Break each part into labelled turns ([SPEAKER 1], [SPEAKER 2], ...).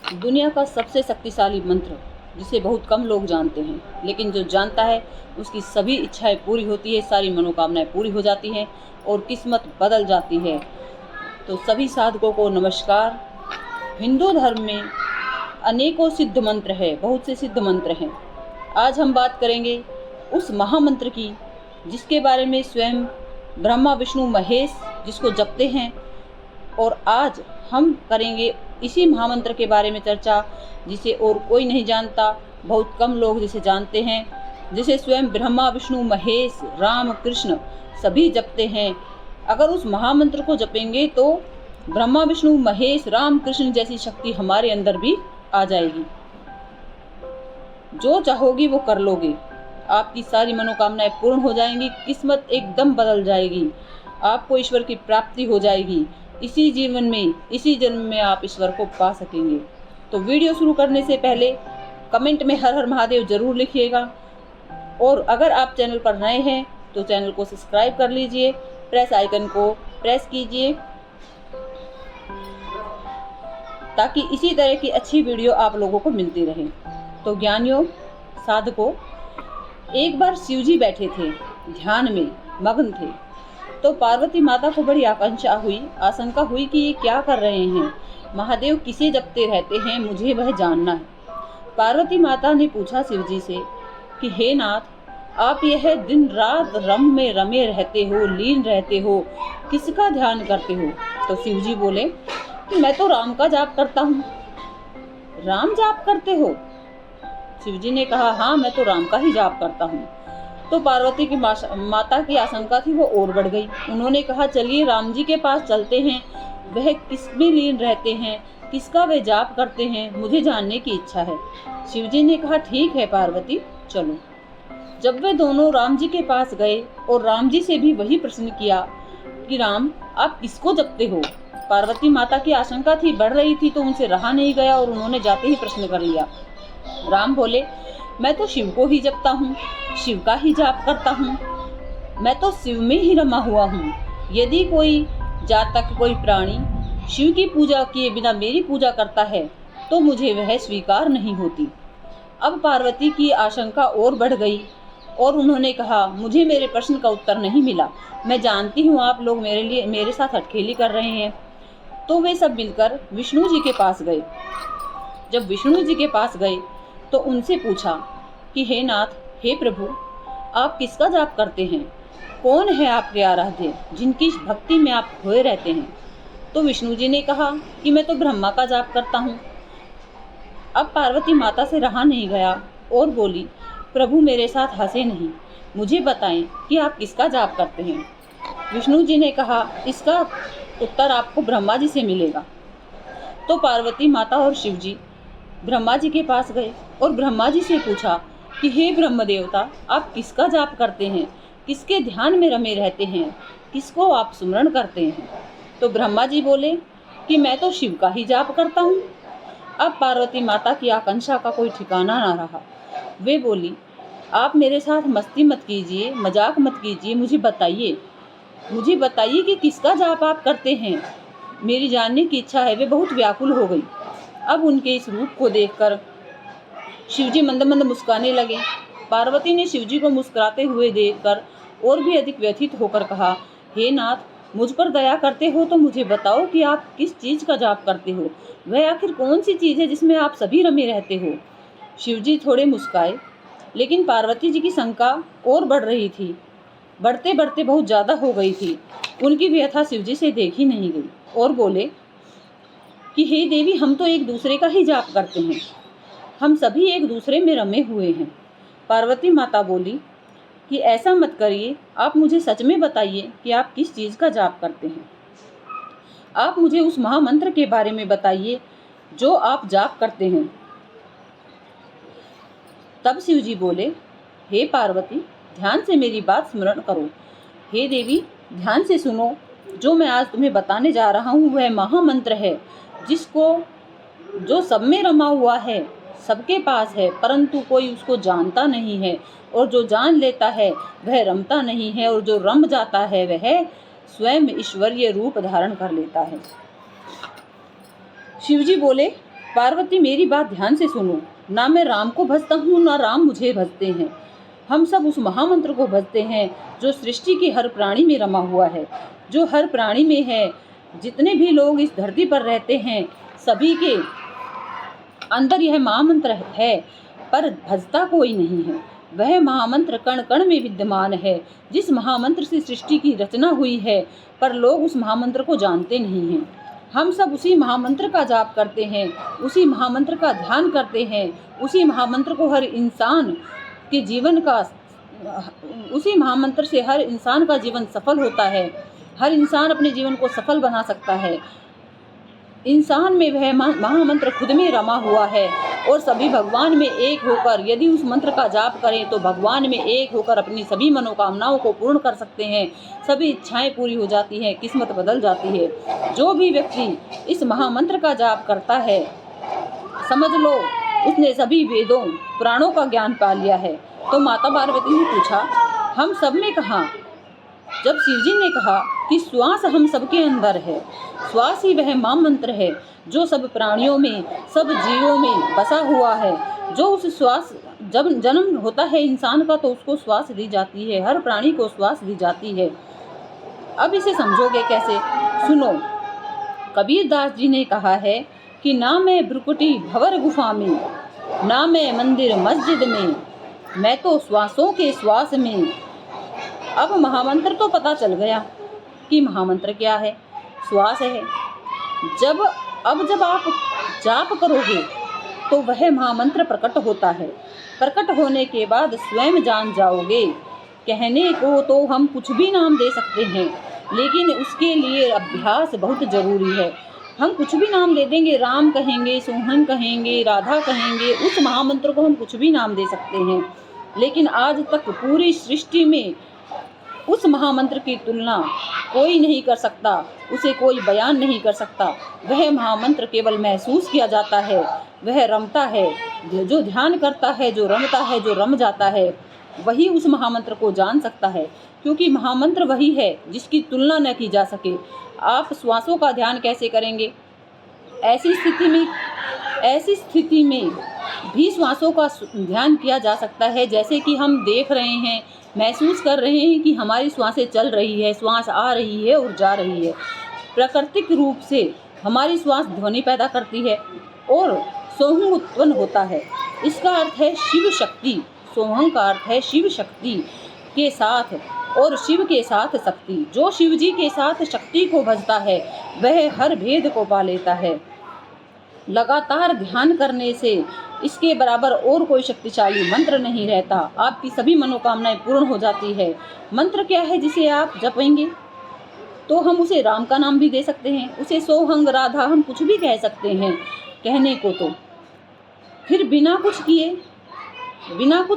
[SPEAKER 1] दुनिया का सबसे शक्तिशाली मंत्र जिसे बहुत कम लोग जानते हैं, लेकिन जो जानता है उसकी सभी इच्छाएं पूरी होती है, सारी मनोकामनाएं पूरी हो जाती हैं और किस्मत बदल जाती है। तो सभी साधकों को नमस्कार। हिंदू धर्म में अनेकों सिद्ध मंत्र है, बहुत से सिद्ध मंत्र हैं। आज हम बात करेंगे उस महामंत्र की जिसके बारे में स्वयं ब्रह्मा विष्णु महेश जिसको जपते हैं। और आज हम करेंगे इसी महामंत्र के बारे में चर्चा जिसे और कोई नहीं जानता, बहुत कम लोग जिसे जानते हैं, जिसे स्वयं ब्रह्मा विष्णु महेश राम कृष्ण सभी जपते हैं। अगर उस महामंत्र को जपेंगे तो ब्रह्मा विष्णु महेश राम कृष्ण जैसी शक्ति हमारे अंदर भी आ जाएगी। जो चाहोगी वो कर लोगे, आपकी सारी मनोकामनाएं पूर्ण हो जाएंगी, किस्मत एकदम बदल जाएगी, आपको ईश्वर की प्राप्ति हो जाएगी। इसी जीवन में, इसी जन्म में आप ईश्वर को पा सकेंगे। तो वीडियो शुरू करने से पहले कमेंट में हर हर महादेव जरूर लिखिएगा। और अगर आप चैनल पर नए हैं तो चैनल को सब्सक्राइब कर लीजिए, प्रेस आइकन को प्रेस कीजिए ताकि इसी तरह की अच्छी वीडियो आप लोगों को मिलती रहे। तो ज्ञानियों, साधकों, एक बार शिवजी बैठे थे, ध्यान में मग्न थे। तो पार्वती माता को बड़ी आशंका हुई कि ये क्या कर रहे हैं, महादेव किसे जपते रहते हैं, मुझे वह जानना है। पार्वती माता ने पूछा शिवजी से कि हे नाथ, आप यह दिन रात रम में रमे रहते हो, लीन रहते हो, किसका ध्यान करते हो? तो शिवजी बोले कि मैं तो राम का जाप करता हूँ। राम जाप करते हो? शिवजी ने कहा, हाँ, मैं तो राम का ही जाप करता हूँ। तो पार्वती की माता की आशंका थी वो और बढ़ गई। उन्होंने कहा, चलिए राम जी के पास चलते हैं, वह किस में लीन रहते हैं, किसका वे जाप करते हैं, मुझे जानने की इच्छा है। शिवजी ने कहा, ठीक है पार्वती, चलो। जब वे दोनों राम जी के पास गए और राम जी से भी वही प्रश्न किया कि राम, आप किसको जपते हो? पार्वती माता की आशंका थी, बढ़ रही थी, तो उनसे रहा नहीं गया और उन्होंने जाते ही प्रश्न कर लिया। राम बोले, मैं तो शिव को ही जपता हूँ, शिव का ही जाप करता हूँ, मैं तो शिव में ही रमा हुआ हूँ। यदि कोई जातक, कोई प्राणी शिव की पूजा किए बिना मेरी पूजा करता है तो मुझे वह स्वीकार नहीं होती। अब पार्वती की आशंका और बढ़ गई और उन्होंने कहा, मुझे मेरे प्रश्न का उत्तर नहीं मिला, मैं जानती हूँ आप लोग मेरे साथ अटखेली कर रहे हैं। तो वे सब मिलकर विष्णु जी के पास गए। जब विष्णु जी के पास गए तो उनसे पूछा कि हे नाथ, हे प्रभु, आप किसका जाप करते हैं? कौन है आपके आराध्य जिनकी भक्ति में आप खोए रहते हैं? तो विष्णु जी ने कहा कि मैं तो ब्रह्मा का जाप करता हूँ। अब पार्वती माता से रहा नहीं गया और बोली, प्रभु मेरे साथ हंसे नहीं, मुझे बताएं कि आप किसका जाप करते हैं। विष्णु जी ने कहा, इसका उत्तर आपको ब्रह्मा जी से मिलेगा। तो पार्वती माता और शिव जी ब्रह्मा जी के पास गए और ब्रह्मा जी से पूछा कि हे ब्रह्म देवता, आप किसका जाप करते हैं, किसके ध्यान में रमे रहते हैं, किसको आप सुमरण करते हैं? तो ब्रह्मा जी बोले कि मैं तो शिव का ही जाप करता हूँ। अब पार्वती माता की आकांक्षा का कोई ठिकाना ना रहा। वे बोली, आप मेरे साथ मस्ती मत कीजिए, मजाक मत कीजिए, मुझे बताइए कि किसका जाप आप करते हैं, मेरी जानने की इच्छा है। वे बहुत व्याकुल हो गई। अब उनके इस रूप को देखकर शिवजी मंद मंद मुस्कुराने लगे। पार्वती ने शिवजी को मुस्कुराते हुए देखकर और भी अधिक व्यथित होकर कहा, हे नाथ, मुझ पर दया करते हो तो मुझे बताओ कि आप किस चीज का जाप करते हो, वह आखिर कौन सी चीज है जिसमें आप सभी रमे रहते हो? शिवजी थोड़े मुस्काए, लेकिन पार्वती जी की शंका और बढ़ रही थी, बढ़ते बढ़ते बहुत ज्यादा हो गई थी। उनकी व्यथा शिवजी से देखी नहीं गई और बोले कि हे देवी, हम तो एक दूसरे का ही जाप करते हैं, हम सभी एक दूसरे में रमे हुए हैं। पार्वती माता बोली कि ऐसा मत करिए, आप मुझे सच में बताइए कि आप किस चीज का जाप करते हैं। आप मुझे उस महामंत्र के बारे में बताइए जो आप जाप करते हैं। तब शिव जी बोले, हे पार्वती, ध्यान से मेरी बात स्मरण करो। हे देवी, ध्यान से सुनो, जो मैं आज तुम्हें बताने जा रहा हूँ वह महामंत्र है जो सब में रमा हुआ है, सबके पास है, परंतु कोई उसको जानता नहीं है, और जो जान लेता है वह रमता नहीं है, और जो रम जाता है वह स्वयं ईश्वरीय रूप धारण कर लेता है। शिवजी बोले, पार्वती मेरी बात ध्यान से सुनो, ना मैं राम को भजता हूँ ना राम मुझे भजते हैं। हम सब उस महामंत्र को भजते हैं जो सृष्टि के हर प्राणी में रमा हुआ है, जो हर प्राणी में है। जितने भी लोग इस धरती पर रहते हैं सभी के अंदर यह महामंत्र है, पर भजता कोई नहीं है। वह महामंत्र कण कण में विद्यमान है, जिस महामंत्र से सृष्टि की रचना हुई है, पर लोग उस महामंत्र को जानते नहीं हैं। हम सब उसी महामंत्र का जाप करते हैं, उसी महामंत्र का ध्यान करते हैं, उसी महामंत्र को हर इंसान के जीवन का उसी महामंत्र से हर इंसान का जीवन सफल होता है। हर इंसान अपने जीवन को सफल बना सकता है। इंसान में वह महामंत्र खुद में रमा हुआ है और सभी भगवान में एक होकर यदि उस मंत्र का जाप करें तो भगवान में एक होकर अपनी सभी मनोकामनाओं को पूर्ण कर सकते हैं। सभी इच्छाएं पूरी हो जाती हैं, किस्मत बदल जाती है। जो भी व्यक्ति इस महामंत्र का जाप करता है, समझ लो उसने सभी वेदों पुराणों का ज्ञान पा लिया है। तो माता पार्वती ने पूछा, हम सब में कहाँ? जब शिवजी ने कहा कि श्वास हम सबके अंदर है, श्वास ही वह महामंत्र है जो सब प्राणियों में, सब जीवों में बसा हुआ है। जो उस श्वास, जब जन्म होता है इंसान का तो उसको श्वास दी जाती है, हर प्राणी को श्वास दी जाती है। अब इसे समझोगे कैसे? सुनो, कबीर दास जी ने कहा है कि ना मैं भ्रुकुटी भंवर गुफा में, ना मैं मंदिर मस्जिद में, मैं तो श्वासों के श्वास में। अब महामंत्र तो पता चल गया कि महामंत्र क्या है, श्वास है। जब आप जाप करोगे तो वह महामंत्र प्रकट होता है। प्रकट होने के बाद स्वयं जान जाओगे। कहने को तो हम कुछ भी नाम दे सकते हैं, लेकिन उसके लिए अभ्यास बहुत ज़रूरी है। हम कुछ भी नाम दे देंगे, राम कहेंगे, सोहन कहेंगे, राधा कहेंगे, उस महामंत्र को हम कुछ भी नाम दे सकते हैं, लेकिन आज तक पूरी सृष्टि में उस महामंत्र की तुलना कोई नहीं कर सकता, उसे कोई बयान नहीं कर सकता। वह महामंत्र केवल महसूस किया जाता है, वह रमता है। जो ध्यान करता है, जो रमता है, जो रम जाता है, वही उस महामंत्र को जान सकता है, क्योंकि महामंत्र वही है जिसकी तुलना न की जा सके। आप श्वासों का ध्यान कैसे करेंगे? ऐसी स्थिति में भी श्वासों का ध्यान किया जा सकता है, जैसे कि हम देख रहे हैं, महसूस कर रहे हैं कि हमारी श्वासें चल रही है, श्वास आ रही है और जा रही है। प्राकृतिक रूप से हमारी श्वास ध्वनि पैदा करती है और सोहंग उत्पन्न होता है। इसका अर्थ है शिव शक्ति। सोहंग का अर्थ है शिव शक्ति के साथ, और शिव के साथ शक्ति। जो शिव जी के साथ शक्ति को भजता है वह हर भेद को पा लेता है। लगातार ध्यान करने से इसके बराबर और कोई शक्तिशाली मंत्र नहीं रहता। आपकी सभी मनोकामनाएं पूर्ण हो जाती है। मंत्र क्या है जिसे आप जपेंगे? तो हम उसे राम का नाम भी दे सकते हैं, उसे सोहंग, राधा, हम कुछ भी कह सकते हैं कहने को। तो फिर बिना कुछ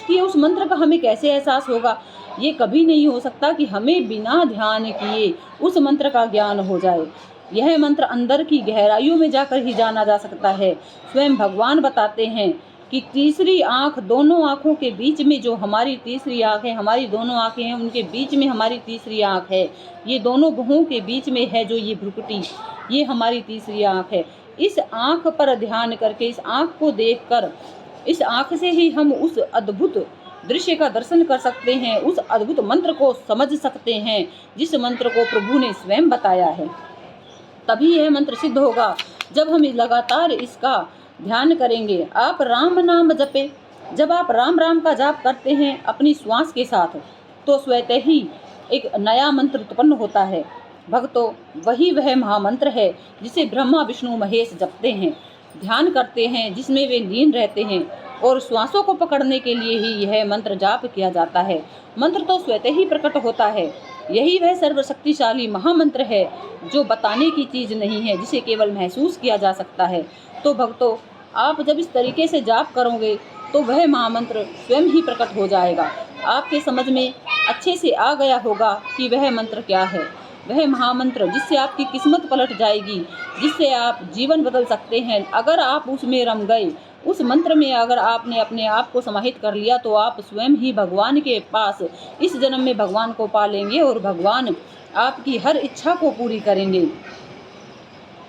[SPEAKER 1] किए उस मंत्र का हमें कैसे एहसास होगा? ये कभी नहीं हो सकता कि हमें बिना ध्यान किए उस मंत्र का ज्ञान हो जाए। यह मंत्र अंदर की गहराइयों में जाकर ही जाना जा सकता है। स्वयं भगवान बताते हैं कि तीसरी आँख, दोनों आँखों के बीच में जो हमारी तीसरी आँख है, हमारी दोनों आँखें हैं, उनके बीच में हमारी तीसरी आँख है। ये दोनों भुवों के बीच में है जो ये भ्रुकुटी, ये हमारी तीसरी आँख है। इस आँख पर ध्यान करके, इस आँख को देखकर, इस आँख से ही हम उस अद्भुत दृश्य का दर्शन कर सकते हैं, उस अद्भुत मंत्र को समझ सकते हैं जिस मंत्र को प्रभु ने स्वयं बताया है। तभी यह मंत्र सिद्ध होगा जब हम लगातार इसका ध्यान करेंगे। आप राम नाम जपे। जब आप राम राम का जाप करते हैं अपनी श्वास के साथ, तो स्वतः ही एक नया मंत्र उत्पन्न होता है। भक्तों, वही वह महामंत्र है जिसे ब्रह्मा, विष्णु, महेश जपते हैं, ध्यान करते हैं, जिसमें वे लीन रहते हैं, और श्वासों को पकड़ने के लिए ही यह मंत्र जाप किया जाता है। मंत्र तो स्वतः ही प्रकट होता है। यही वह सर्वशक्तिशाली महामंत्र है जो बताने की चीज़ नहीं है, जिसे केवल महसूस किया जा सकता है। तो भक्तों, आप जब इस तरीके से जाप करोगे तो वह महामंत्र स्वयं ही प्रकट हो जाएगा। आपके समझ में अच्छे से आ गया होगा कि वह मंत्र क्या है। वह महामंत्र जिससे आपकी किस्मत पलट जाएगी, जिससे आप जीवन बदल सकते हैं। अगर आप उसमें रम गए, उस मंत्र में अगर आपने अपने आप को समाहित कर लिया, तो आप स्वयं ही भगवान के पास इस जन्म में भगवान को पा लेंगे और भगवान आपकी हर इच्छा को पूरी करेंगे।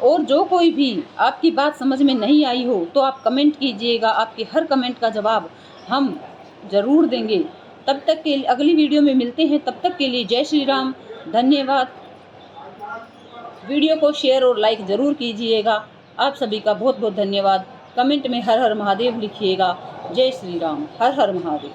[SPEAKER 1] और जो कोई भी आपकी बात समझ में नहीं आई हो तो आप कमेंट कीजिएगा, आपके हर कमेंट का जवाब हम ज़रूर देंगे। तब तक के अगली वीडियो में मिलते हैं, तब तक के लिए जय श्री राम, धन्यवाद। वीडियो को शेयर और लाइक ज़रूर कीजिएगा। आप सभी का बहुत बहुत धन्यवाद। कमेंट में हर हर महादेव लिखिएगा। जय श्री राम, हर हर महादेव।